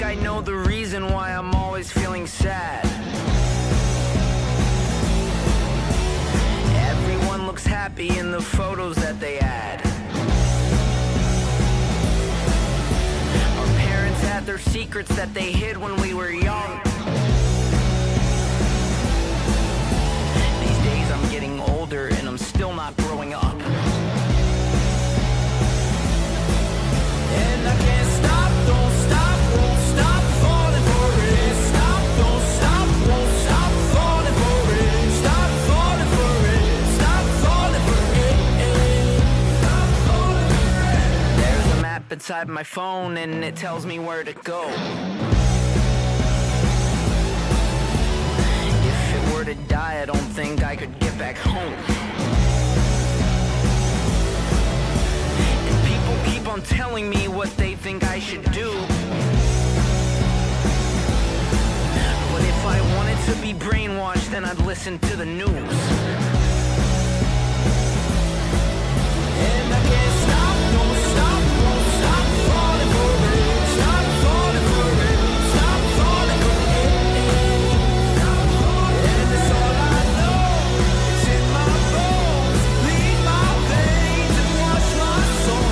I know the reason why I'm always feeling sad. Everyone looks happy in the photos that they add. Our parents had their secrets that they hid when we were young. These days I'm getting older and I'm still not growing up. And I can't stop, don't stop, won't stop falling for it. Stop, don't stop, won't stop falling for it. Stop falling for it, stop falling for it. Stop falling for it. There's a map inside my phone and it tells me where to go. If it were to die, I don't think I could get back home. Keep on telling me what they think I should do. But if I wanted to be brainwashed, then I'd listen to the news. And I can't stop, don't stop, won't stop falling for it. Stop falling for it, stop falling for it. And it's all I know, it's in my bones. Bleed my veins and wash my soul.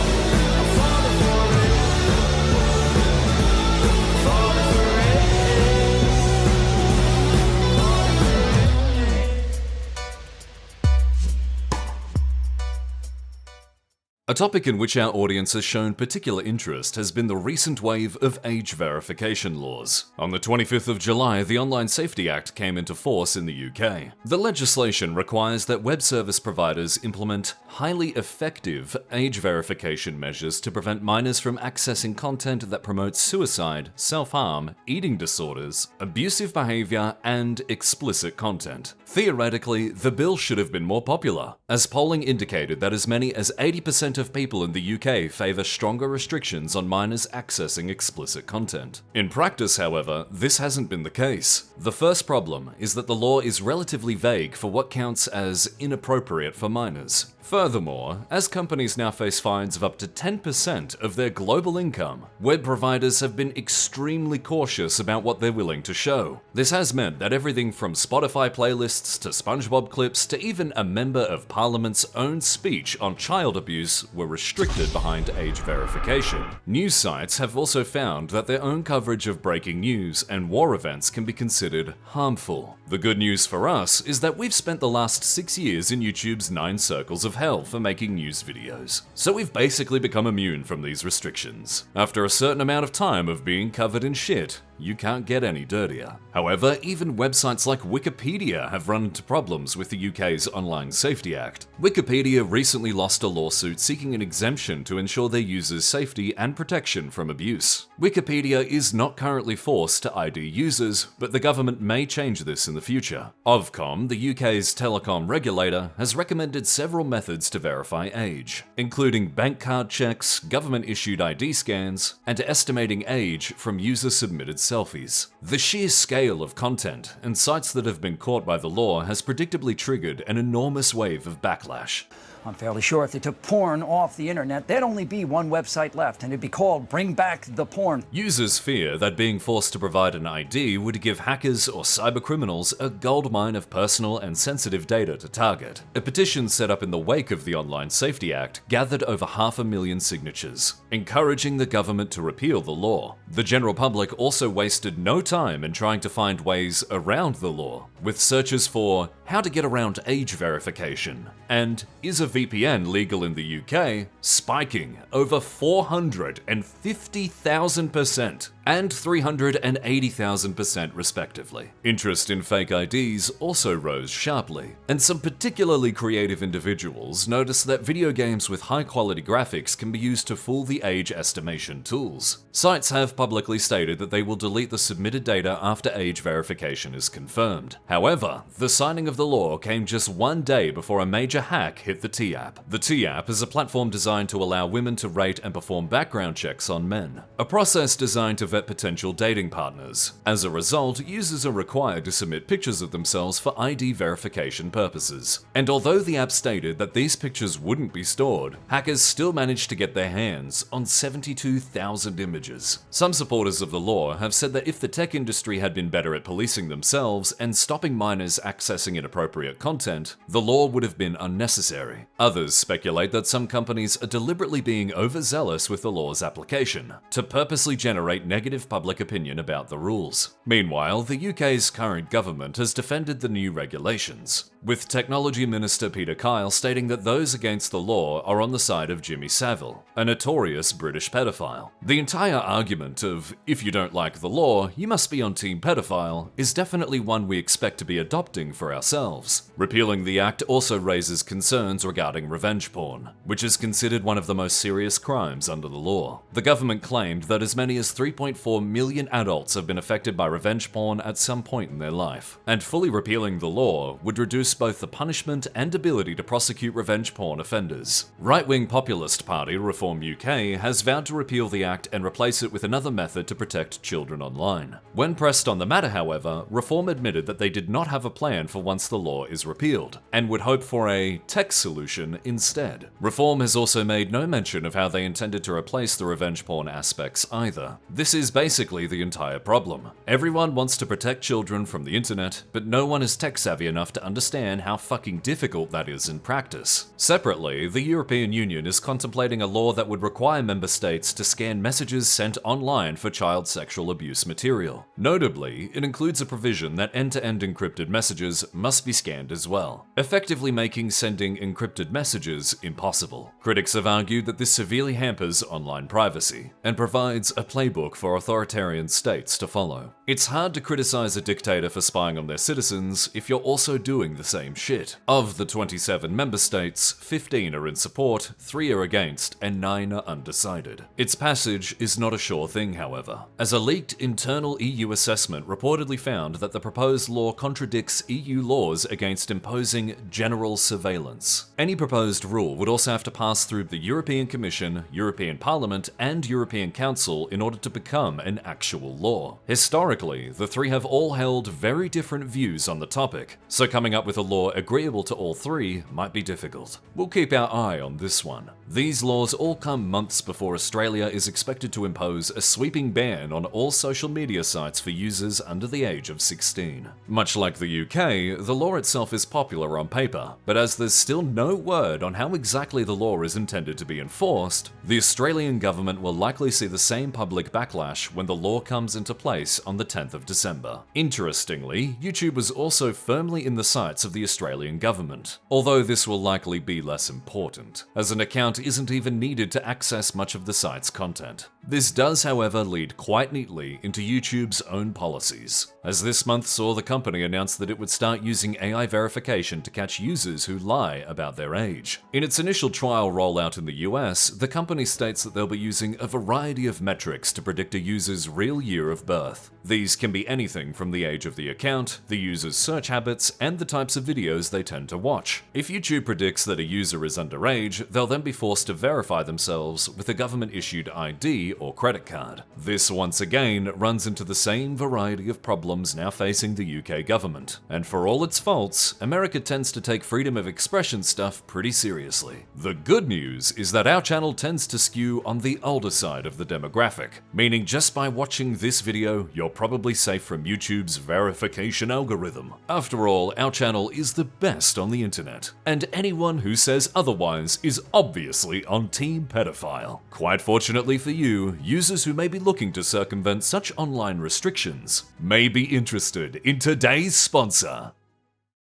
A topic in which our audience has shown particular interest has been the recent wave of age verification laws. On the 25th of July, the Online Safety Act came into force in the UK. The legislation requires that web service providers implement highly effective age verification measures to prevent minors from accessing content that promotes suicide, self-harm, eating disorders, abusive behavior, and explicit content. Theoretically, the bill should have been more popular, as polling indicated that as many as 80% of people in the UK favour stronger restrictions on minors accessing explicit content. In practice, however, this hasn't been the case. The first problem is that the law is relatively vague for what counts as inappropriate for minors. Furthermore, as companies now face fines of up to 10% of their global income, web providers have been extremely cautious about what they're willing to show. This has meant that everything from Spotify playlists to SpongeBob clips to even a member of Parliament's own speech on child abuse were restricted behind age verification. News sites have also found that their own coverage of breaking news and war events can be considered harmful. The good news for us is that we've spent the last 6 years in YouTube's 9 circles of hell for making news videos, so we've basically become immune from these restrictions. After a certain amount of time of being covered in shit, you can't get any dirtier. However, even websites like Wikipedia have run into problems with the UK's Online Safety Act. Wikipedia recently lost a lawsuit seeking an exemption to ensure their users' safety and protection from abuse. Wikipedia is not currently forced to ID users, but the government may change this in the future. Ofcom, the UK's telecom regulator, has recommended several methods to verify age, including bank card checks, government-issued ID scans, and estimating age from user-submitted selfies. The sheer scale of content and sites that have been caught by the law has predictably triggered an enormous wave of backlash. I'm fairly sure if they took porn off the internet, there'd only be one website left, and it'd be called Bring Back the Porn. Users fear that being forced to provide an ID would give hackers or cybercriminals a goldmine of personal and sensitive data to target. A petition set up in the wake of the Online Safety Act gathered over 500,000 signatures, encouraging the government to repeal the law. The general public also wasted no time in trying to find ways around the law, with searches for how to get around age verification and is a VPN legal in the UK spiking over 450,000% and 380,000% respectively. Interest in fake IDs also rose sharply, and some particularly creative individuals noticed that video games with high-quality graphics can be used to fool the age estimation tools. Sites have publicly stated that they will delete the submitted data after age verification is confirmed. However, the signing of the law came just one day before a major hack hit the T-App. The T-App is a platform designed to allow women to rate and perform background checks on men, a process designed to vet potential dating partners. As a result, users are required to submit pictures of themselves for ID verification purposes. And although the app stated that these pictures wouldn't be stored, hackers still managed to get their hands on 72,000 images. Some supporters of the law have said that if the tech industry had been better at policing themselves and stopping minors accessing inappropriate content, the law would have been unnecessary. Others speculate that some companies are deliberately being overzealous with the law's application to purposely generate negative public opinion about the rules. Meanwhile, the UK's current government has defended the new regulations, with Technology Minister Peter Kyle stating that those against the law are on the side of Jimmy Savile, a notorious British pedophile. The entire argument of, if you don't like the law, you must be on Team Pedophile, is definitely one we expect to be adopting for ourselves. Repealing the act also raises concerns regarding revenge porn, which is considered one of the most serious crimes under the law. The government claimed that as many as 3.4 million adults have been affected by revenge porn at some point in their life, and fully repealing the law would reduce both the punishment and ability to prosecute revenge porn offenders. Right-wing populist party Reform UK has vowed to repeal the act and replace it with another method to protect children online. When pressed on the matter, however, Reform admitted that they did not have a plan for once the law is repealed, and would hope for a tech solution instead. Reform has also made no mention of how they intended to replace the revenge porn aspects either. This is basically the entire problem. Everyone wants to protect children from the internet, but no one is tech savvy enough to understand how fucking difficult that is in practice. Separately, the European Union is contemplating a law that would require member states to scan messages sent online for child sexual abuse material. Notably, it includes a provision that end-to-end encrypted messages must be scanned as well, effectively making sending encrypted messages impossible. Critics have argued that this severely hampers online privacy and provides a playbook for authoritarian states to follow. It's hard to criticize a dictator for spying on their citizens if you're also doing the same shit. Of the 27 member states, 15 are in support, 3 are against, and 9 are undecided. Its passage is not a sure thing, however, as a leaked internal EU assessment reportedly found that the proposed law contradicts EU laws against imposing general surveillance. Any proposed rule would also have to pass through the European Commission, European Parliament, and European Council in order to become an actual law. Historically, the three have all held very different views on the topic, so coming up with a law agreeable to all three might be difficult. We'll keep our eye on this one. These laws all come months before Australia is expected to impose a sweeping ban on all social media sites for users under the age of 16. Much like the UK, the law itself is popular on paper, but as there's still no word on how exactly the law is intended to be enforced, the Australian government will likely see the same public backlash when the law comes into place on the 10th of December. Interestingly, YouTube was also firmly in the sights of the Australian government, although this will likely be less important, as an account isn't even needed to access much of the site's content. This does, however, lead quite neatly into YouTube's own policies, as this month saw the company announce that it would start using AI verification to catch users who lie about their age. In its initial trial rollout in the US, the company states that they'll be using a variety of metrics to predict a user's real year of birth. These can be anything from the age of the account, the user's search habits, and the types of videos they tend to watch. If YouTube predicts that a user is underage, they'll then be forced to verify themselves with a government-issued ID or credit card. This once again runs into the same variety of problems now facing the UK government. And for all its faults, America tends to take freedom of expression stuff pretty seriously. The good news is that our channel tends to skew on the older side of the demographic, meaning just by watching this video, you're probably safe from YouTube's verification algorithm. After all, our channel is the best on the internet, and anyone who says otherwise is obviously on Team Pedophile. Quite fortunately for you, users who may be looking to circumvent such online restrictions may be interested in today's sponsor.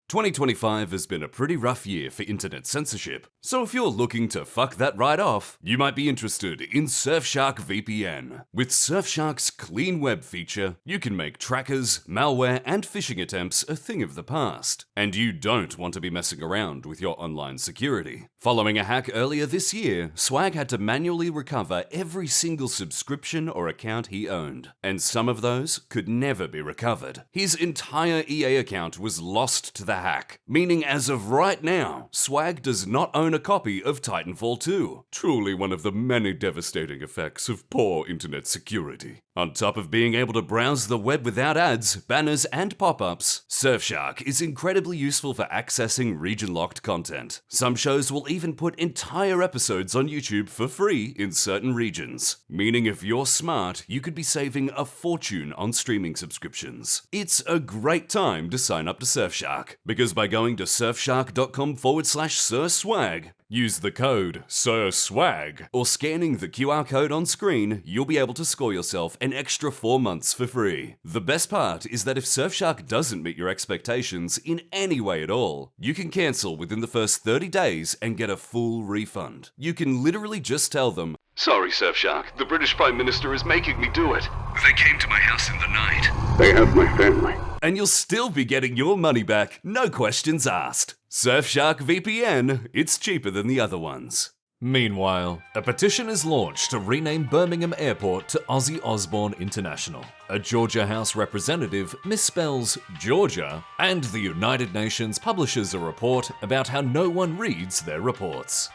2025 has been a pretty rough year for internet censorship, so if you're looking to fuck that right off, you might be interested in Surfshark VPN. With Surfshark's Clean Web feature, you can make trackers, malware, and phishing attempts a thing of the past. And you don't want to be messing around with your online security. Following a hack earlier this year, Swag had to manually recover every single subscription or account he owned, and some of those could never be recovered. His entire EA account was lost to the a hack, meaning as of right now, Swag does not own a copy of Titanfall 2. Truly one of the many devastating effects of poor internet security. On top of being able to browse the web without ads, banners, and pop-ups, Surfshark is incredibly useful for accessing region-locked content. Some shows will even put entire episodes on YouTube for free in certain regions, meaning if you're smart, you could be saving a fortune on streaming subscriptions. It's a great time to sign up to Surfshark, because by going to surfshark.com/SirSwag, use the code SirSwag, or scanning the QR code on screen, you'll be able to score yourself an extra 4 months for free. The best part is that if Surfshark doesn't meet your expectations in any way at all, you can cancel within the first 30 days and get a full refund. You can literally just tell them, "Sorry, Surfshark, the British Prime Minister is making me do it. They came to my house in the night. They have my family." And you'll still be getting your money back, no questions asked. Surfshark VPN, it's cheaper than the other ones. Meanwhile, a petition is launched to rename Birmingham Airport to Ozzy Osbourne International. A Georgia House representative misspells Georgia, and the United Nations publishes a report about how no one reads their reports.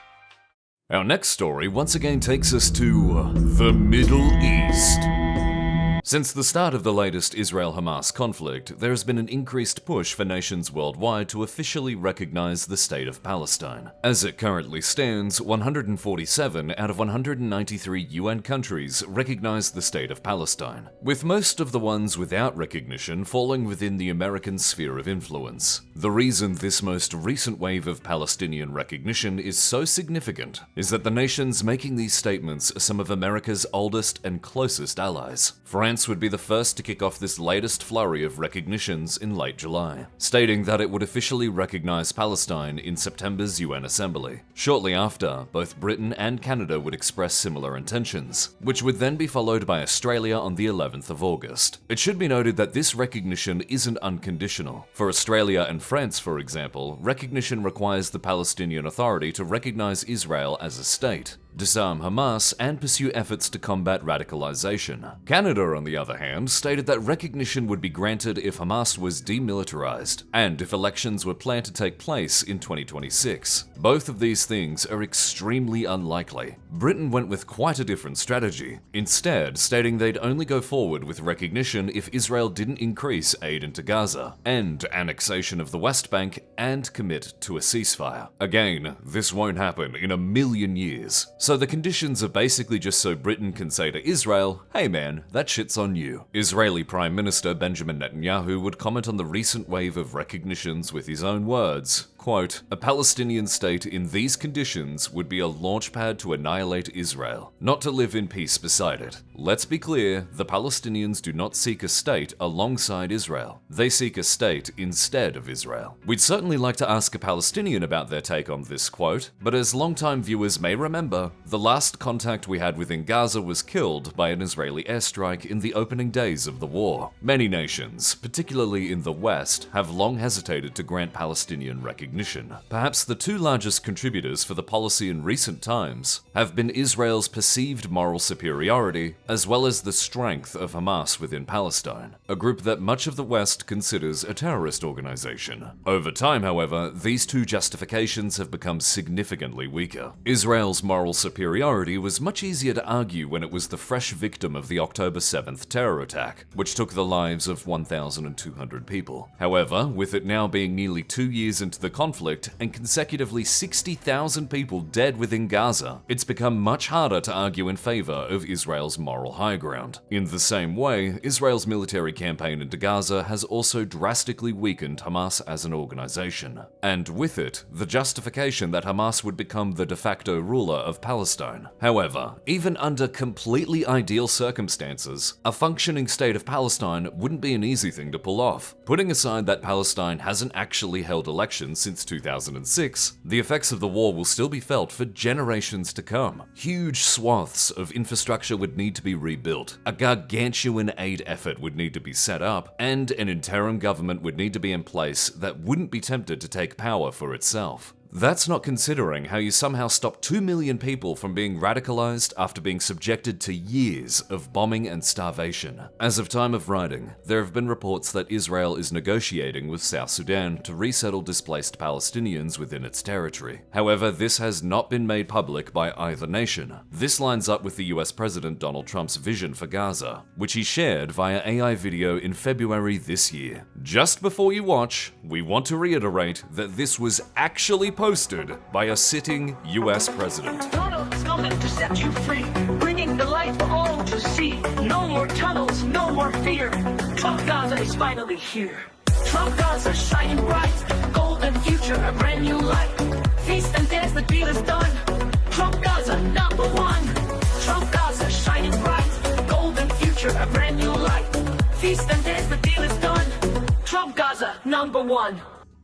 Our next story once again takes us to the Middle East. Since the start of the latest Israel-Hamas conflict, there has been an increased push for nations worldwide to officially recognize the State of Palestine. As it currently stands, 147 out of 193 UN countries recognize the State of Palestine, with most of the ones without recognition falling within the American sphere of influence. The reason this most recent wave of Palestinian recognition is so significant is that the nations making these statements are some of America's oldest and closest allies. France would be the first to kick off this latest flurry of recognitions in late July, stating that it would officially recognize Palestine in September's UN Assembly. Shortly after, both Britain and Canada would express similar intentions, which would then be followed by Australia on the 11th of August. It should be noted that this recognition isn't unconditional. For Australia and France, for example, recognition requires the Palestinian Authority to recognize Israel as a state, disarm Hamas, and pursue efforts to combat radicalization. Canada, on the other hand, stated that recognition would be granted if Hamas was demilitarized, and if elections were planned to take place in 2026. Both of these things are extremely unlikely. Britain went with quite a different strategy, instead stating they'd only go forward with recognition if Israel didn't increase aid into Gaza, end annexation of the West Bank, and commit to a ceasefire. Again, this won't happen in a million years. So the conditions are basically just so Britain can say to Israel, "Hey man, that shit's on you." Israeli Prime Minister Benjamin Netanyahu would comment on the recent wave of recognitions with his own words. Quote, "A Palestinian state in these conditions would be a launchpad to annihilate Israel, not to live in peace beside it. Let's be clear, the Palestinians do not seek a state alongside Israel. They seek a state instead of Israel." We'd certainly like to ask a Palestinian about their take on this quote, but as longtime viewers may remember, the last contact we had within Gaza was killed by an Israeli airstrike in the opening days of the war. Many nations, particularly in the West, have long hesitated to grant Palestinian recognition. Perhaps the two largest contributors for the policy in recent times have been Israel's perceived moral superiority, as well as the strength of Hamas within Palestine, a group that much of the West considers a terrorist organization. Over time, however, these two justifications have become significantly weaker. Israel's moral superiority was much easier to argue when it was the fresh victim of the October 7th terror attack, which took the lives of 1,200 people. However, with it now being nearly 2 years into the conflict and consecutively 60,000 people dead within Gaza, it's become much harder to argue in favor of Israel's moral high ground. In the same way, Israel's military campaign into Gaza has also drastically weakened Hamas as an organization, and with it, the justification that Hamas would become the de facto ruler of Palestine. However, even under completely ideal circumstances, a functioning state of Palestine wouldn't be an easy thing to pull off. Putting aside that Palestine hasn't actually held elections since 2006, the effects of the war will still be felt for generations to come. Huge swaths of infrastructure would need to be rebuilt, a gargantuan aid effort would need to be set up, and an interim government would need to be in place that wouldn't be tempted to take power for itself. That's not considering how you somehow stopped 2 million people from being radicalized after being subjected to years of bombing and starvation. As of time of writing, there have been reports that Israel is negotiating with South Sudan to resettle displaced Palestinians within its territory. However, this has not been made public by either nation. This lines up with the US President Donald Trump's vision for Gaza, which he shared via AI video in February this year. Just before you watch, we want to reiterate that this was actually posted by a sitting US president. Donald's coming to set you free, bringing the light for all to see. No more tunnels, no more fear. Trump Gaza is finally here. Trump Gaza shining bright, golden future, a brand new light. Feast and dance, the deal is done. Trump Gaza, #1. Trump Gaza shining bright, golden future, a brand new light. Feast and dance, the deal is done. Trump Gaza, #1.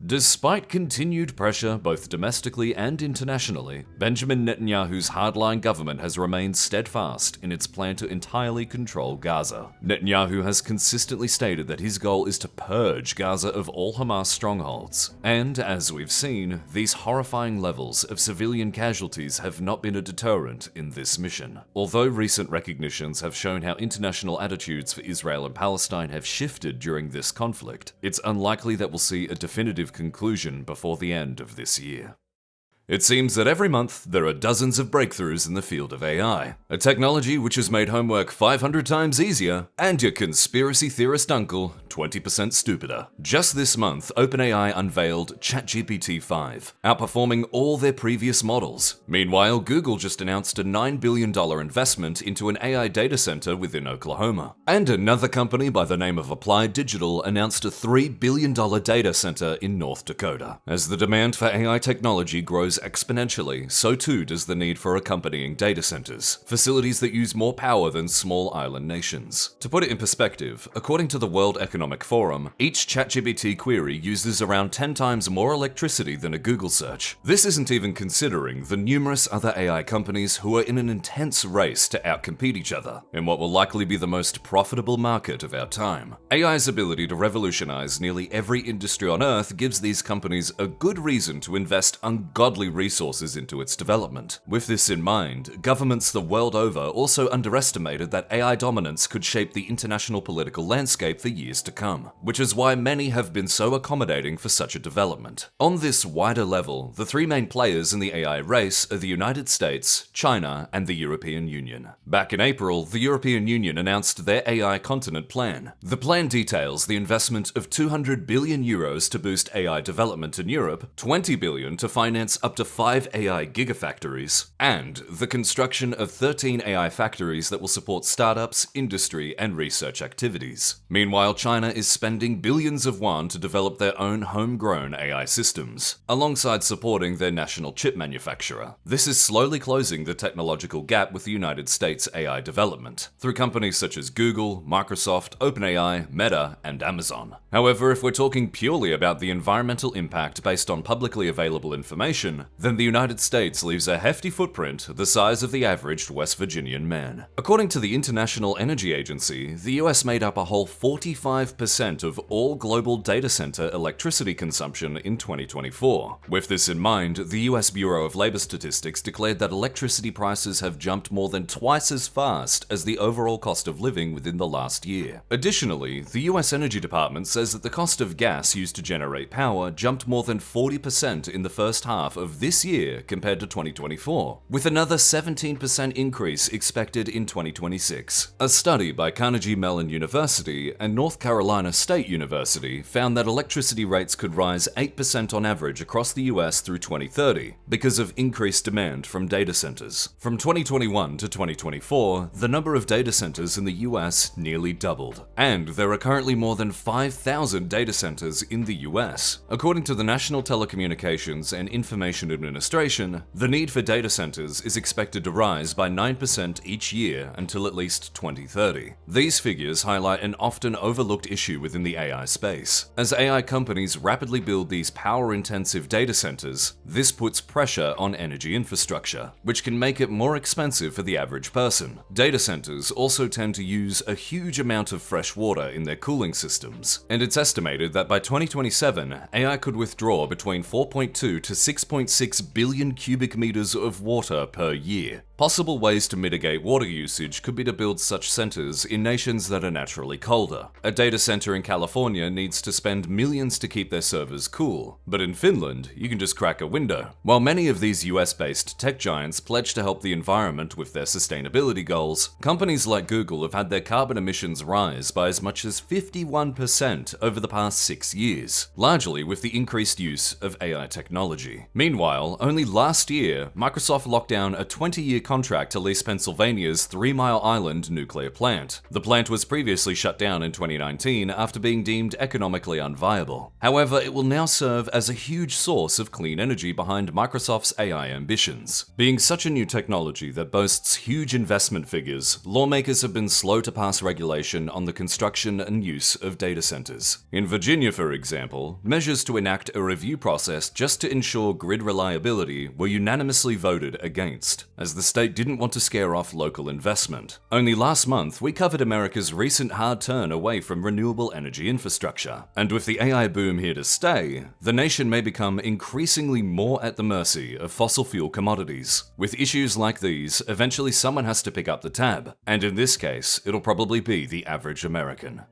Despite continued pressure both domestically and internationally, Benjamin Netanyahu's hardline government has remained steadfast in its plan to entirely control Gaza. Netanyahu has consistently stated that his goal is to purge Gaza of all Hamas strongholds. And, as we've seen, these horrifying levels of civilian casualties have not been a deterrent in this mission. Although recent recognitions have shown how international attitudes for Israel and Palestine have shifted during this conflict, it's unlikely that we'll see a definitive conclusion before the end of this year. It seems that every month there are dozens of breakthroughs in the field of AI, a technology which has made homework 500 times easier and your conspiracy theorist uncle 20% stupider. Just this month, OpenAI unveiled ChatGPT-5, outperforming all their previous models. Meanwhile, Google just announced a $9 billion investment into an AI data center within Oklahoma. And another company by the name of Applied Digital announced a $3 billion data center in North Dakota. As the demand for AI technology grows exponentially, so too does the need for accompanying data centers, facilities that use more power than small island nations. To put it in perspective, according to the World Economic Forum, each ChatGPT query uses around 10 times more electricity than a Google search. This isn't even considering the numerous other AI companies who are in an intense race to outcompete each other in what will likely be the most profitable market of our time. AI's ability to revolutionize nearly every industry on Earth gives these companies a good reason to invest ungodly resources into its development. With this in mind, governments the world over also underestimated that AI dominance could shape the international political landscape for years to come, which is why many have been so accommodating for such a development. On this wider level, the three main players in the AI race are the United States, China, and the European Union. Back in April, the European Union announced their AI continent plan. The plan details the investment of 200 billion euros to boost AI development in Europe, 20 billion to finance up to 5 AI gigafactories, and the construction of 13 AI factories that will support startups, industry, and research activities. Meanwhile, China is spending billions of yuan to develop their own homegrown AI systems, alongside supporting their national chip manufacturer. This is slowly closing the technological gap with the United States AI development, through companies such as Google, Microsoft, OpenAI, Meta, and Amazon. However, if we're talking purely about the environmental impact based on publicly available information, then the United States leaves a hefty footprint the size of the average West Virginian man. According to the International Energy Agency, the US made up a whole 45% of all global data center electricity consumption in 2024. With this in mind, the US Bureau of Labor Statistics declared that electricity prices have jumped more than twice as fast as the overall cost of living within the last year. Additionally, the US Energy Department says that the cost of gas used to generate power jumped more than 40% in the first half of this year compared to 2024, with another 17% increase expected in 2026. A study by Carnegie Mellon University and North Carolina State University found that electricity rates could rise 8% on average across the US through 2030 because of increased demand from data centers. From 2021 to 2024, the number of data centers in the US nearly doubled, and there are currently more than 5,000 data centers in the US. According to the National Telecommunications and Information Administration, the need for data centers is expected to rise by 9% each year until at least 2030. These figures highlight an often overlooked issue within the AI space. As AI companies rapidly build these power-intensive data centers, this puts pressure on energy infrastructure, which can make it more expensive for the average person. Data centers also tend to use a huge amount of fresh water in their cooling systems, and it's estimated that by 2027, AI could withdraw between 4.2 to 6.6 1.6 billion cubic meters of water per year. Possible ways to mitigate water usage could be to build such centers in nations that are naturally colder. A data center in California needs to spend millions to keep their servers cool, but in Finland, you can just crack a window. While many of these US-based tech giants pledge to help the environment with their sustainability goals, companies like Google have had their carbon emissions rise by as much as 51% over the past 6 years, largely with the increased use of AI technology. Meanwhile, only last year, Microsoft locked down a 20-year contract to lease Pennsylvania's 3 Mile Island nuclear plant. The plant was previously shut down in 2019 after being deemed economically unviable. However, it will now serve as a huge source of clean energy behind Microsoft's AI ambitions. Being such a new technology that boasts huge investment figures, lawmakers have been slow to pass regulation on the construction and use of data centers. In Virginia, for example, measures to enact a review process just to ensure grid reliability were unanimously voted against, as the state didn't want to scare off local investment. Only last month, we covered America's recent hard turn away from renewable energy infrastructure. And with the AI boom here to stay, the nation may become increasingly more at the mercy of fossil fuel commodities. With issues like these, eventually someone has to pick up the tab. And in this case, it'll probably be the average American.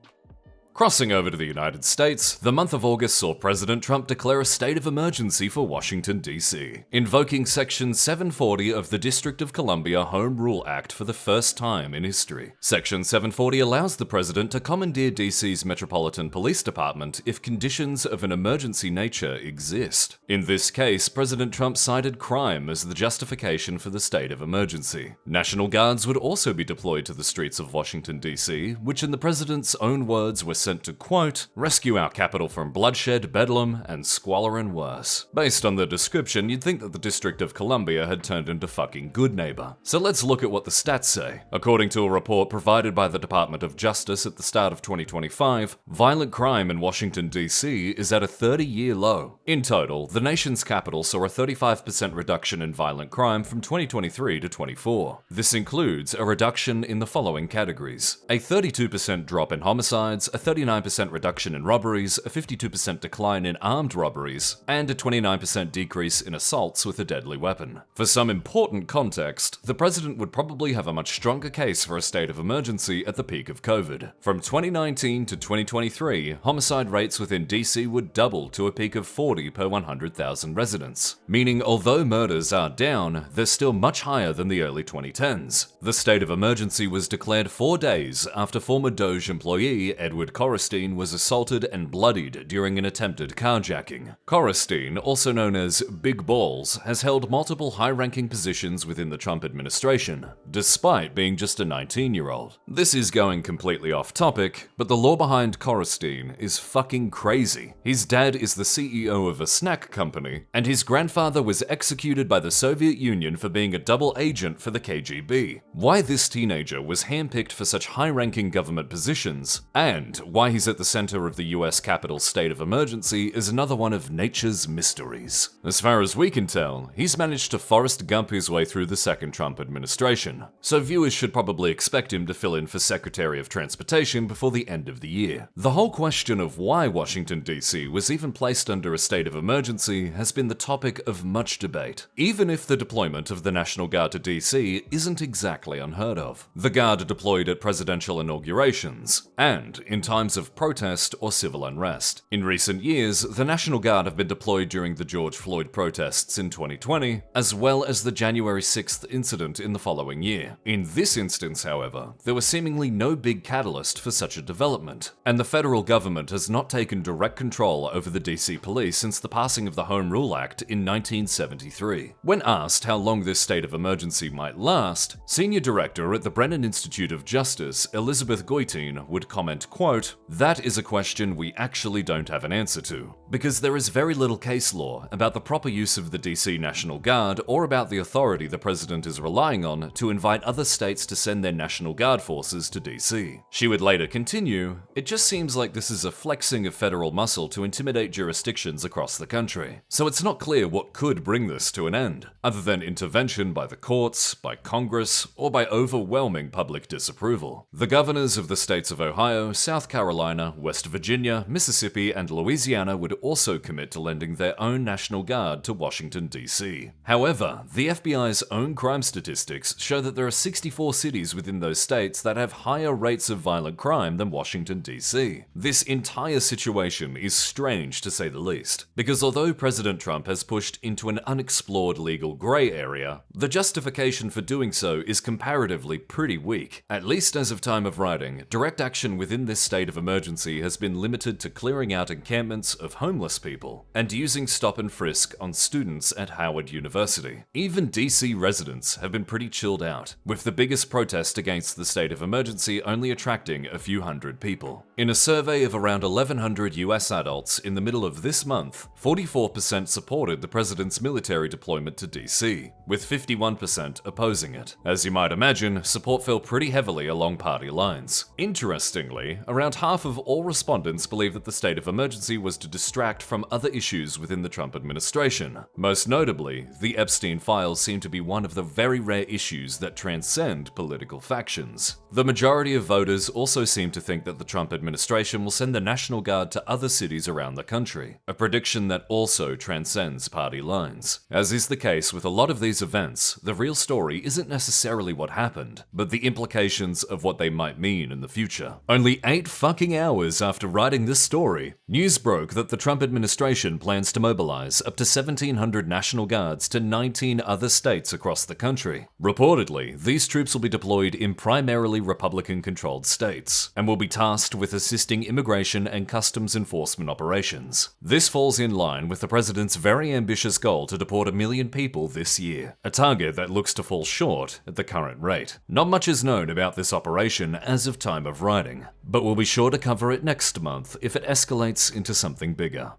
Crossing over to the United States, the month of August saw President Trump declare a state of emergency for Washington, D.C., invoking Section 740 of the District of Columbia Home Rule Act for the first time in history. Section 740 allows the president to commandeer D.C.'s Metropolitan Police Department if conditions of an emergency nature exist. In this case, President Trump cited crime as the justification for the state of emergency. National Guards would also be deployed to the streets of Washington, D.C., which in the president's own words were sent to, quote, rescue our capital from bloodshed, bedlam, and squalor and worse. Based on the description, you'd think that the District of Columbia had turned into fucking good neighbor. So let's look at what the stats say. According to a report provided by the Department of Justice at the start of 2025, violent crime in Washington, D.C. is at a 30-year low. In total, the nation's capital saw a 35% reduction in violent crime from 2023 to 24. This includes a reduction in the following categories: a 32% drop in homicides, a 39% reduction in robberies, a 52% decline in armed robberies, and a 29% decrease in assaults with a deadly weapon. For some important context, the president would probably have a much stronger case for a state of emergency at the peak of COVID. From 2019 to 2023, homicide rates within DC would double to a peak of 40 per 100,000 residents, meaning although murders are down, they're still much higher than the early 2010s. The state of emergency was declared 4 days after former Doge employee Edward Corristine was assaulted and bloodied during an attempted carjacking. Corristine, also known as Big Balls, has held multiple high-ranking positions within the Trump administration, despite being just a 19-year-old. This is going completely off topic, but the lore behind Corristine is fucking crazy. His dad is the CEO of a snack company, and his grandfather was executed by the Soviet Union for being a double agent for the KGB. Why this teenager was handpicked for such high-ranking government positions, and why he's at the center of the US Capitol's state of emergency is another one of nature's mysteries. As far as we can tell, he's managed to Forrest Gump his way through the second Trump administration, so viewers should probably expect him to fill in for Secretary of Transportation before the end of the year. The whole question of why Washington, D.C. was even placed under a state of emergency has been the topic of much debate, even if the deployment of the National Guard to D.C. isn't exactly unheard of. The Guard are deployed at presidential inaugurations, and in times of protest or civil unrest. In recent years, the National Guard have been deployed during the George Floyd protests in 2020, as well as the January 6th incident in the following year. In this instance, however, there was seemingly no big catalyst for such a development, and the federal government has not taken direct control over the DC police since the passing of the Home Rule Act in 1973. When asked how long this state of emergency might last, Senior Director at the Brennan Institute of Justice, Elizabeth Goitein, would comment, quote, "That is a question we actually don't have an answer to, because there is very little case law about the proper use of the DC National Guard or about the authority the president is relying on to invite other states to send their National Guard forces to DC." She would later continue, "It just seems like this is a flexing of federal muscle to intimidate jurisdictions across the country. So it's not clear what could bring this to an end, other than intervention by the courts, by Congress, or by overwhelming public disapproval. The governors of the states of Ohio, South Carolina, West Virginia, Mississippi, and Louisiana would also commit to lending their own National Guard to Washington, D.C. However, the FBI's own crime statistics show that there are 64 cities within those states that have higher rates of violent crime than Washington, D.C. This entire situation is strange to say the least, because although President Trump has pushed into an unexplored legal grey area, the justification for doing so is comparatively pretty weak. At least as of time of writing, direct action within this state of emergency has been limited to clearing out encampments of homeless people and using stop and frisk on students at Howard University. Even DC residents have been pretty chilled out, with the biggest protest against the state of emergency only attracting a few hundred people. In a survey of around 1,100 US adults in the middle of this month, 44% supported the president's military deployment to DC, with 51% opposing it. As you might imagine, support fell pretty heavily along party lines. Interestingly, around half of all respondents believe that the state of emergency was to distract from other issues within the Trump administration. Most notably, the Epstein files seem to be one of the very rare issues that transcend political factions. The majority of voters also seem to think that the Trump administration will send the National Guard to other cities around the country, a prediction that also transcends party lines. As is the case with a lot of these events, the real story isn't necessarily what happened, but the implications of what they might mean in the future. Only 8 fucking hours after writing this story, news broke that the Trump administration plans to mobilize up to 1,700 National Guards to 19 other states across the country. Reportedly, these troops will be deployed in primarily Republican-controlled states, and will be tasked with assisting immigration and customs enforcement operations. This falls in line with the president's very ambitious goal to deport 1 million people this year, a target that looks to fall short at the current rate. Not much is known about this operation as of time of writing, but we'll be sure to cover it next month if it escalates into something bigger.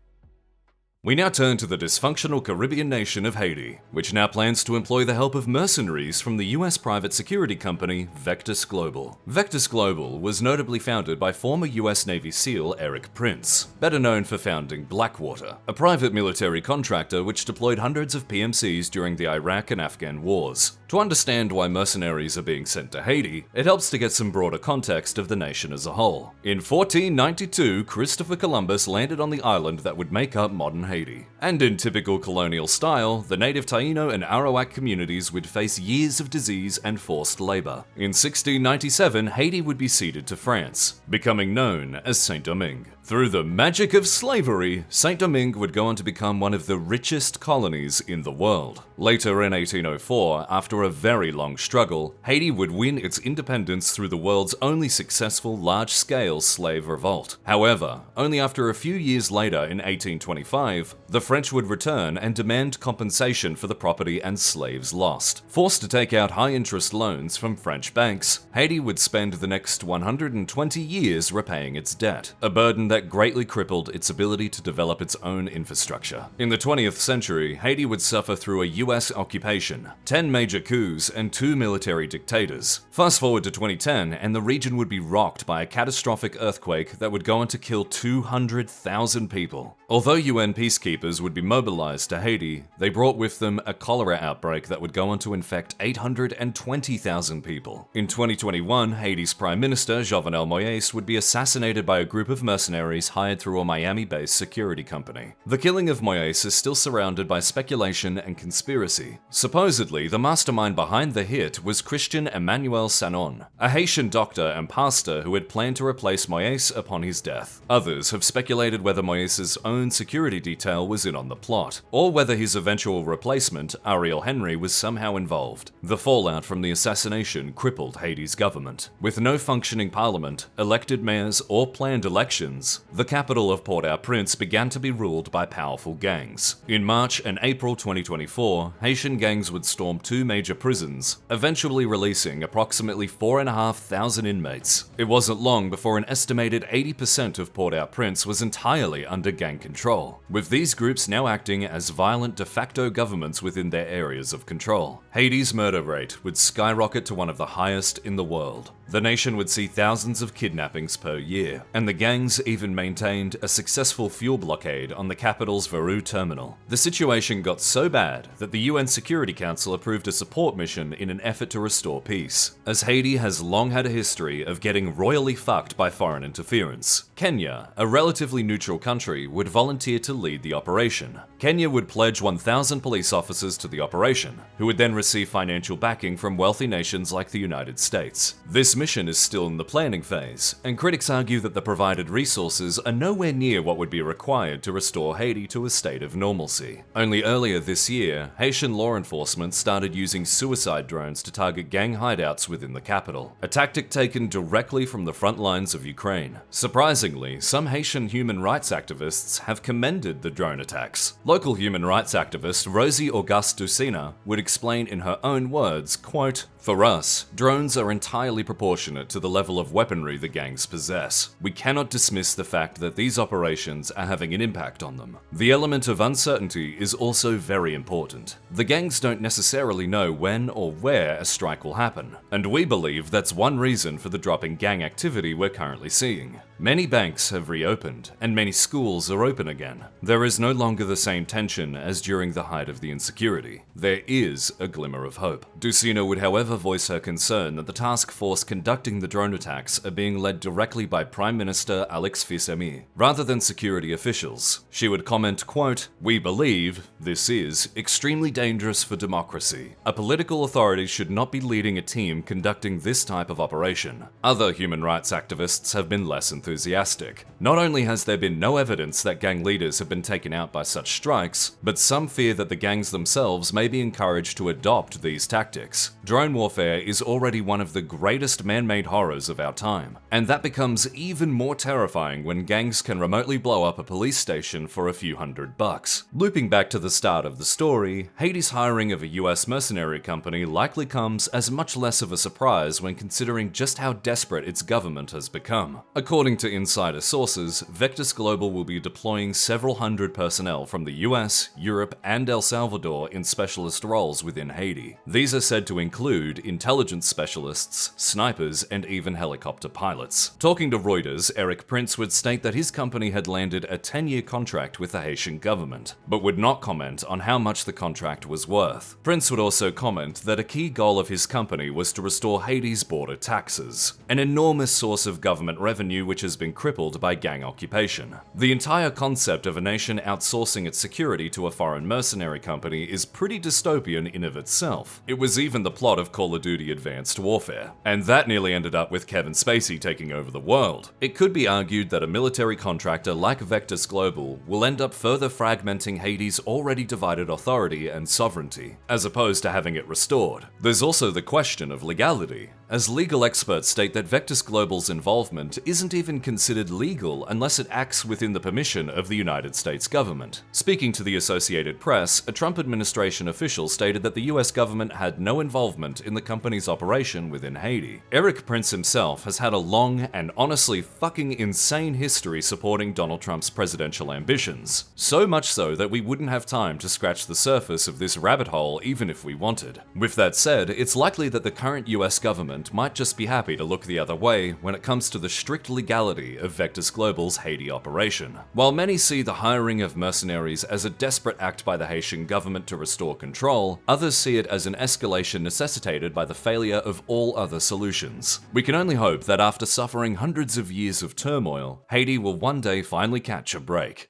We now turn to the dysfunctional Caribbean nation of Haiti, which now plans to employ the help of mercenaries from the US private security company Vectus Global. Vectus Global was notably founded by former US Navy SEAL Eric Prince, better known for founding Blackwater, a private military contractor which deployed hundreds of PMCs during the Iraq and Afghan wars. To understand why mercenaries are being sent to Haiti, it helps to get some broader context of the nation as a whole. In 1492, Christopher Columbus landed on the island that would make up modern Haiti. And in typical colonial style, the native Taino and Arawak communities would face years of disease and forced labor. In 1697, Haiti would be ceded to France, becoming known as Saint-Domingue. Through the magic of slavery, Saint-Domingue would go on to become one of the richest colonies in the world. Later in 1804, after a very long struggle, Haiti would win its independence through the world's only successful large-scale slave revolt. However, only after a few years later in 1825, the French would return and demand compensation for the property and slaves lost. Forced to take out high-interest loans from French banks, Haiti would spend the next 120 years repaying its debt, a burden that greatly crippled its ability to develop its own infrastructure. In the 20th century, Haiti would suffer through a US occupation, 10 major coups, and 2 military dictators. Fast forward to 2010, and the region would be rocked by a catastrophic earthquake that would go on to kill 200,000 people. Although UN peacekeepers would be mobilized to Haiti, they brought with them a cholera outbreak that would go on to infect 820,000 people. In 2021, Haiti's Prime Minister, Jovenel Moïse, would be assassinated by a group of mercenaries hired through a Miami-based security company. The killing of Moïse is still surrounded by speculation and conspiracy. Supposedly, the mastermind behind the hit was Christian Emmanuel Sanon, a Haitian doctor and pastor who had planned to replace Moïse upon his death. Others have speculated whether Moïse's own security detail was in on the plot, or whether his eventual replacement, Ariel Henry, was somehow involved. The fallout from the assassination crippled Haiti's government. With no functioning parliament, elected mayors, or planned elections, the capital of Port-au-Prince began to be ruled by powerful gangs. In March and April 2024, Haitian gangs would storm 2 major prisons, eventually releasing approximately 4,500 inmates. It wasn't long before an estimated 80% of Port-au-Prince was entirely under gang control, with with these groups now acting as violent de facto governments within their areas of control. Haiti's murder rate would skyrocket to one of the highest in the world. The nation would see thousands of kidnappings per year, and the gangs even maintained a successful fuel blockade on the capital's Veru terminal. The situation got so bad that the UN Security Council approved a support mission in an effort to restore peace, as Haiti has long had a history of getting royally fucked by foreign interference. Kenya, a relatively neutral country, would volunteer to lead the operation. Kenya would pledge 1,000 police officers to the operation, who would then receive financial backing from wealthy nations like the United States. This mission is still in the planning phase, and critics argue that the provided resources are nowhere near what would be required to restore Haiti to a state of normalcy. Only earlier this year, Haitian law enforcement started using suicide drones to target gang hideouts within the capital, a tactic taken directly from the front lines of Ukraine. Surprisingly, some Haitian human rights activists have commended the drone attacks. Local human rights activist Rosie Auguste Ducina would explain in her own words, quote, "For us, drones are entirely proportionate to the level of weaponry the gangs possess. We cannot dismiss the fact that these operations are having an impact on them. The element of uncertainty is also very important. The gangs don't necessarily know when or where a strike will happen, and we believe that's one reason for the drop in gang activity we're currently seeing. Many banks have reopened, and many schools are open again. There is no longer the same tension as during the height of the insecurity. There is a glimmer of hope." Ducina would however voice her concern that the task force conducting the drone attacks are being led directly by Prime Minister Alex Fils-Aimé, rather than security officials. She would comment, quote, "We believe this is extremely dangerous for democracy. A political authority should not be leading a team conducting this type of operation." Other human rights activists have been less enthusiastic. Not only has there been no evidence that gang leaders have been taken out by such strikes, but some fear that the gangs themselves may be encouraged to adopt these tactics. Drone warfare is already one of the greatest man-made horrors of our time, and that becomes even more terrifying when gangs can remotely blow up a police station for a few $100. Looping back to the start of the story, Haiti's hiring of a US mercenary company likely comes as much less of a surprise when considering just how desperate its government has become. According to insider sources, Vectis Global will be deploying several hundred personnel from the US, Europe, and El Salvador in specialist roles within Haiti. These are said to include intelligence specialists, snipers, and even helicopter pilots. Talking to Reuters, Eric Prince would state that his company had landed a 10-year contract with the Haitian government, but would not comment on how much the contract was worth. Prince would also comment that a key goal of his company was to restore Haiti's border taxes, an enormous source of government revenue which has been crippled by gang occupation. The entire concept of a nation outsourcing its security to a foreign mercenary company is pretty dystopian in of itself. It was even the plot of Call of Duty Advanced Warfare, and that nearly ended up with Kevin Spacey taking over the world. It could be argued that a military contractor like Vectis Global will end up further fragmenting Haiti's already divided authority and sovereignty, as opposed to having it restored. There's also the question of legality, as legal experts state that Vectis Global's involvement isn't even considered legal unless it acts within the permission of the United States government. Speaking to the Associated Press, a Trump administration official stated that the US government had no involvement in the company's operation within Haiti. Eric Prince himself has had a long and honestly fucking insane history supporting Donald Trump's presidential ambitions. So much so that we wouldn't have time to scratch the surface of this rabbit hole even if we wanted. With that said, it's likely that the current US government might just be happy to look the other way when it comes to the strict legality of Vectis Global's Haiti operation. While many see the hiring of mercenaries as a desperate act by the Haitian government to restore control, others see it as an escalation necessitated by the failure of all other solutions. We can only hope that after suffering hundreds of years of turmoil, Haiti will one day finally catch a break.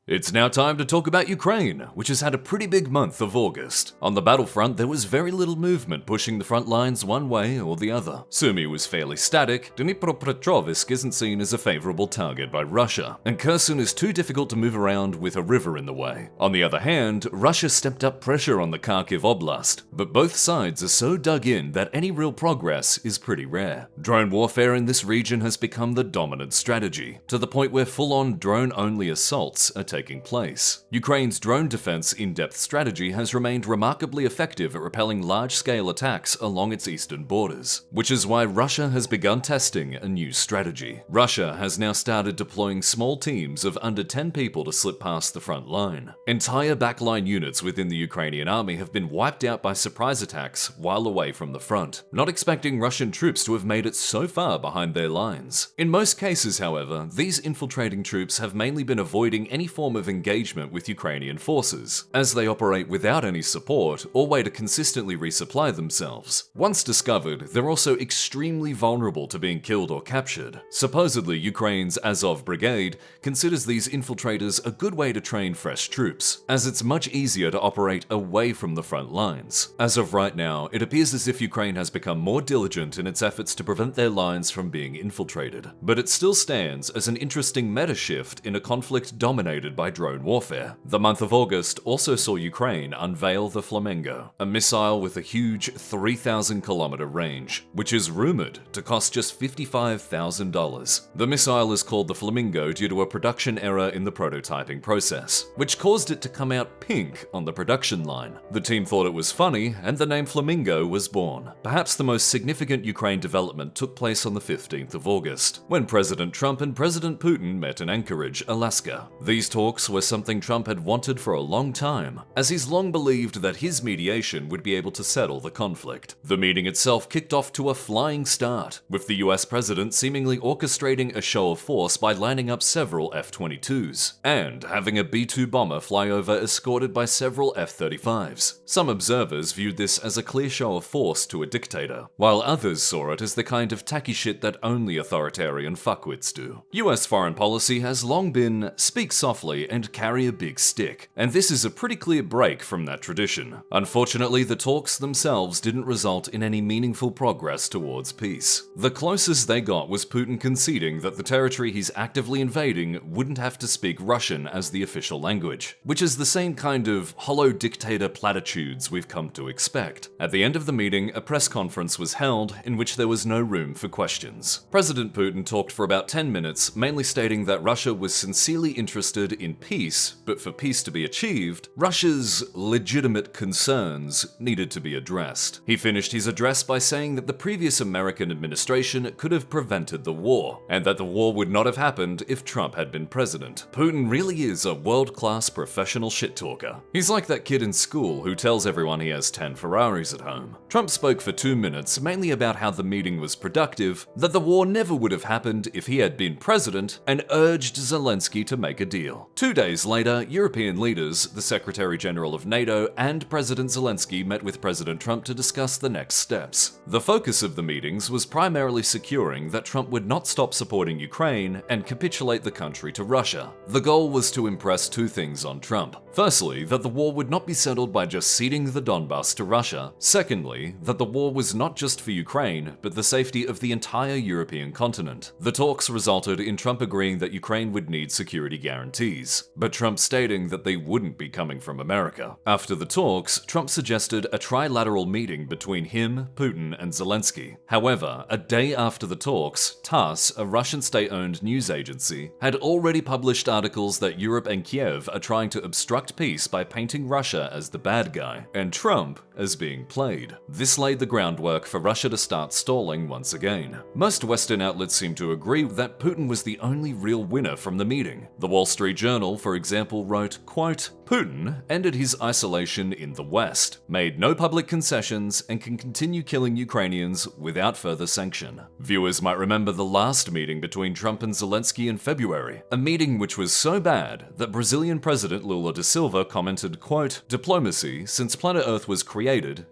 It's now time to talk about Ukraine, which has had a pretty big month of August. On the battlefront, there was very little movement pushing the front lines one way or the other. Sumy was fairly static, Dnipropetrovsk isn't seen as a favorable target by Russia, and Kherson is too difficult to move around with a river in the way. On the other hand, Russia stepped up pressure on the Kharkiv Oblast, but both sides are so dug in that any real progress is pretty rare. Drone warfare in this region has become the dominant strategy, to the point where full-on drone-only assaults are taking place. Ukraine's drone defense in-depth strategy has remained remarkably effective at repelling large-scale attacks along its eastern borders, which is why Russia has begun testing a new strategy. Russia has now started deploying small teams of under 10 people to slip past the front line. Entire backline units within the Ukrainian army have been wiped out by surprise attacks while away from the front, not expecting Russian troops to have made it so far behind their lines. In most cases, however, these infiltrating troops have mainly been avoiding any form of engagement with Ukrainian forces, as they operate without any support or way to consistently resupply themselves. Once discovered, they're also extremely vulnerable to being killed or captured. Supposedly, Ukraine's Azov Brigade considers these infiltrators a good way to train fresh troops, as it's much easier to operate away from the front lines. As of right now, it appears as if Ukraine has become more diligent in its efforts to prevent their lines from being infiltrated, but it still stands as an interesting meta shift in a conflict dominated by drone warfare. The month of August also saw Ukraine unveil the Flamingo, a missile with a huge 3,000-kilometer range, which is rumored to cost just $55,000. The missile is called the Flamingo due to a production error in the prototyping process, which caused it to come out pink on the production line. The team thought it was funny, and the name Flamingo was born. Perhaps the most significant Ukraine development took place on the 15th of August, when President Trump and President Putin met in Anchorage, Alaska. These talks were something Trump had wanted for a long time, as he's long believed that his mediation would be able to settle the conflict. The meeting itself kicked off to a flying start, with the US president seemingly orchestrating a show of force by lining up several F-22s, and having a B-2 bomber fly over escorted by several F-35s. Some observers viewed this as a clear show of force to a dictator, while others saw it as the kind of tacky shit that only authoritarian fuckwits do. US foreign policy has long been speak softly and carry a big stick, and this is a pretty clear break from that tradition. Unfortunately, the talks themselves didn't result in any meaningful progress towards peace. The closest they got was Putin conceding that the territory he's actively invading wouldn't have to speak Russian as the official language, which is the same kind of hollow dictator platitudes we've come to expect. At the end of the meeting, a press conference was held in which there was no room for questions. President Putin talked for about 10 minutes, mainly stating that Russia was sincerely interested in peace, but for peace to be achieved, Russia's legitimate concerns needed to be addressed. He finished his address by saying that the previous American administration could have prevented the war, and that the war would not have happened if Trump had been president. Putin really is a world-class professional shit-talker. He's like that kid in school who tells everyone he has 10 Ferraris at home. Trump spoke for 2 minutes, mainly about how the meeting was productive, that the war never would have happened if he had been president, and urged Zelensky to make a deal. 2 days later, European leaders, the Secretary General of NATO, and President Zelensky met with President Trump to discuss the next steps. The focus of the meetings was primarily securing that Trump would not stop supporting Ukraine and capitulate the country to Russia. The goal was to impress two things on Trump. Firstly, that the war would not be settled by just ceding the Donbas to Russia. Secondly, that the war was not just for Ukraine, but the safety of the entire European continent. The talks resulted in Trump agreeing that Ukraine would need security guarantees, but Trump stating that they wouldn't be coming from America. After the talks, Trump suggested a trilateral meeting between him, Putin, and Zelensky. However, a day after the talks, TASS, a Russian state-owned news agency, had already published articles that Europe and Kiev are trying to obstruct peace by painting Russia as the bad guy, and Trump as being played. This laid the groundwork for Russia to start stalling once again. Most Western outlets seem to agree that Putin was the only real winner from the meeting. The Wall Street Journal, for example, wrote, quote, Putin ended his isolation in the West, made no public concessions, and can continue killing Ukrainians without further sanction. Viewers might remember the last meeting between Trump and Zelensky in February, a meeting which was so bad that Brazilian President Lula da Silva commented, quote, diplomacy, since planet Earth was created,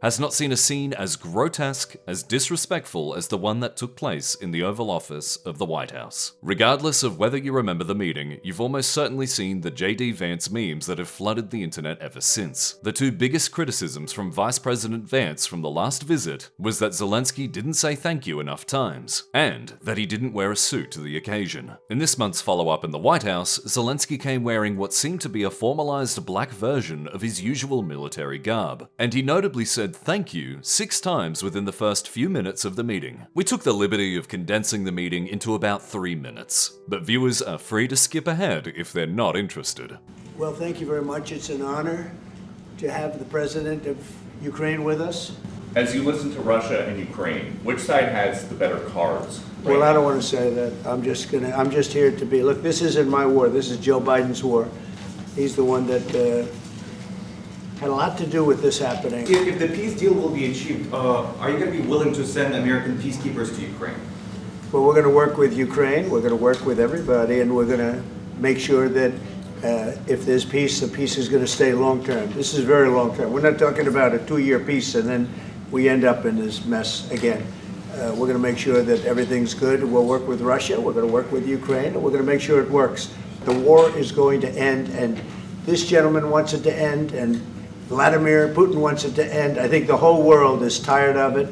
has not seen a scene as grotesque, as disrespectful as the one that took place in the Oval Office of the White House. Regardless of whether you remember the meeting, you've almost certainly seen the J.D. Vance memes that have flooded the internet ever since. The two biggest criticisms from Vice President Vance from the last visit was that Zelensky didn't say thank you enough times, and that he didn't wear a suit to the occasion. In this month's follow-up in the White House, Zelensky came wearing what seemed to be a formalized black version of his usual military garb, and he notably said thank you 6 times within the first few minutes of the meeting. We took the liberty of condensing the meeting into about 3 minutes, but viewers are free to skip ahead if they're not interested. Well, thank you very much. It's an honor to have the president of Ukraine with us. As you listen to Russia and Ukraine, which side has the better cards? Well, I don't want to say that. I'm just here to be, look, this isn't my war. This is Joe Biden's war. He's the one that had a lot to do with this happening. If the peace deal will be achieved, are you going to be willing to send American peacekeepers to Ukraine? Well, we're going to work with Ukraine. We're going to work with everybody, and we're going to make sure that if there's peace, the peace is going to stay long-term. This is very long-term. We're not talking about a 2-year peace and then we end up in this mess again. We're going to make sure that everything's good. We'll work with Russia. We're going to work with Ukraine, and we're going to make sure it works. The war is going to end, and this gentleman wants it to end, and Vladimir Putin wants it to end. I think the whole world is tired of it,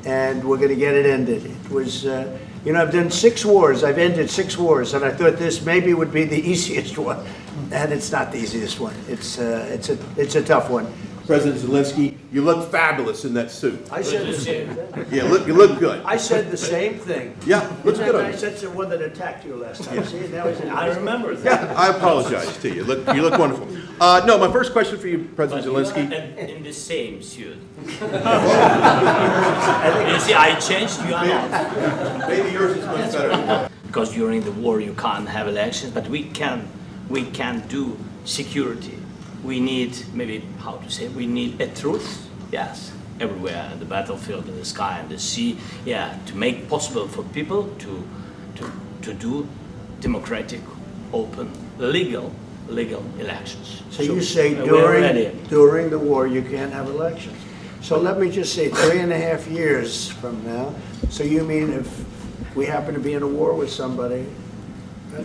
and we're going to get it ended. It was, I've done 6 wars. I've ended 6 wars, and I thought this maybe would be the easiest one, and it's not the easiest one. It's a tough one. President Zelensky, you look fabulous in that suit. I said the same thing. Yeah, you look good. I said the same thing. Yeah, looks good on I you. said the one that attacked you last time. See, now he's in. I remember that. Yeah, I apologize to you. You look wonderful. No, my first question for you, President Zelensky. In the same suit. You see, I changed, you are not. Maybe yours is much better. Because during the war you can't have elections, but we can do security. We need, we need a truth, yes, everywhere, in the battlefield, in the sky, in the sea, yeah, to make possible for people to do democratic, open, legal elections. So you say we're ready. during the war you can't have elections. So let me just say 3.5 years from now. So you mean if we happen to be in a war with somebody,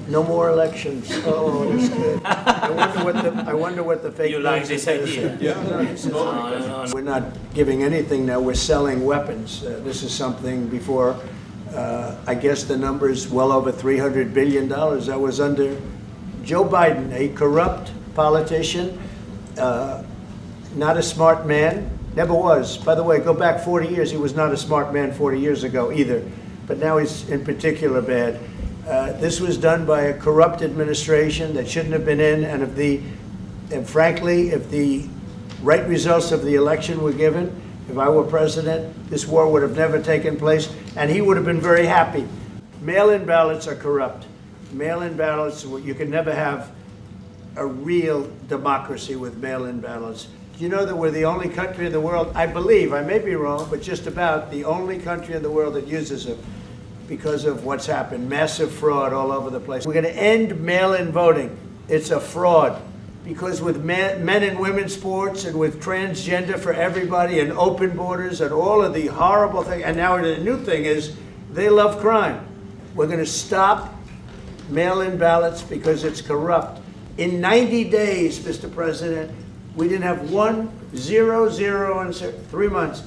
no more elections? Oh, that's good. I wonder what the fake You like news this is. idea? Yeah. No. We're not giving anything now. We're selling weapons. This is something before. I guess the number is well over $300 billion. That was under Joe Biden, a corrupt politician, not a smart man, never was. By the way, go back 40 years. He was not a smart man 40 years ago either. But now he's in particular bad. This was done by a corrupt administration that shouldn't have been in, and frankly, if the right results of the election were given, if I were president, this war would have never taken place, and he would have been very happy. Mail-in ballots are corrupt. Mail-in ballots, you can never have a real democracy with mail-in ballots. Do you know that we're the only country in the world, I believe, I may be wrong, but just about the only country in the world that uses them? Because of what's happened, massive fraud all over the place. We're going to end mail-in voting. It's a fraud. Because with men and women's sports and with transgender for everybody and open borders and all of the horrible things, and now the new thing is they love crime. We're going to stop mail-in ballots because it's corrupt. In 90 days, Mr. President, we didn't have 0 in 3 months.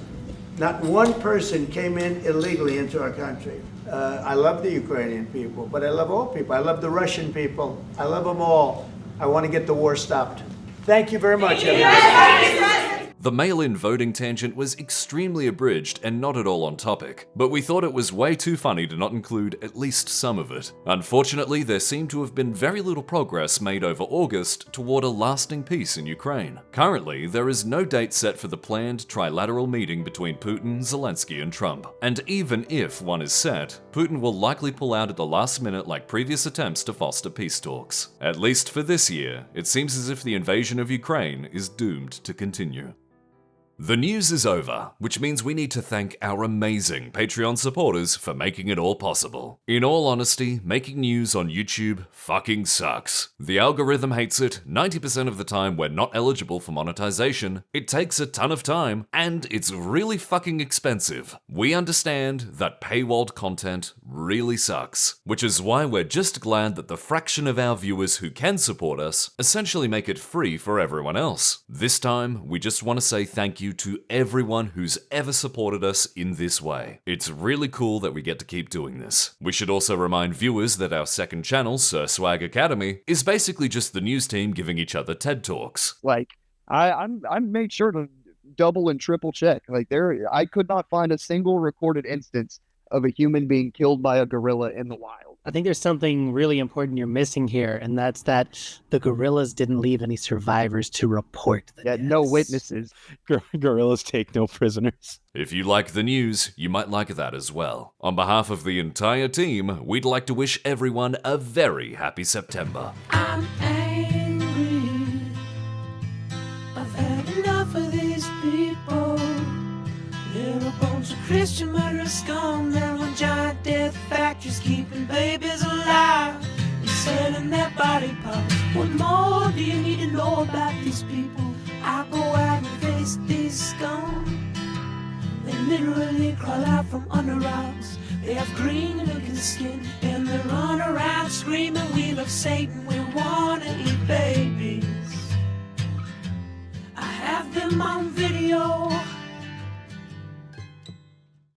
Not one person came in illegally into our country. I love the Ukrainian people, but I love all people. I love the Russian people. I love them all. I want to get the war stopped. Thank you very much, everybody. The mail-in voting tangent was extremely abridged and not at all on topic, but we thought it was way too funny to not include at least some of it. Unfortunately, there seemed to have been very little progress made over August toward a lasting peace in Ukraine. Currently, there is no date set for the planned trilateral meeting between Putin, Zelensky, and Trump. And even if one is set, Putin will likely pull out at the last minute like previous attempts to foster peace talks. At least for this year, it seems as if the invasion of Ukraine is doomed to continue. The news is over, which means we need to thank our amazing Patreon supporters for making it all possible. In all honesty, making news on YouTube fucking sucks. The algorithm hates it, 90% of the time we're not eligible for monetization, it takes a ton of time, and it's really fucking expensive. We understand that paywalled content really sucks, which is why we're just glad that the fraction of our viewers who can support us essentially make it free for everyone else. This time, we just want to say thank you to everyone who's ever supported us in this way. It's really cool that we get to keep doing this. We should also remind viewers that our second channel, Sir Swag Academy, is basically just the news team giving each other TED Talks. Like, I'm made sure to double and triple check. Like, I could not find a single recorded instance of a human being killed by a gorilla in the wild. I think there's something really important you're missing here, and that's that the guerrillas didn't leave any survivors to report the deaths. No witnesses. Guerrillas take no prisoners. If you like the news, you might like that as well. On behalf of the entire team, we'd like to wish everyone a very happy September. I'm angry. I've had enough of these people. They're a bunch of Christian murderers scum. They're on giant death factories keeping babies alive and selling their body parts. What more do you need to know about these people? I go out and face these scum. They literally crawl out from under rocks. They have green looking skin and they run around screaming, we love Satan, we wanna eat baby.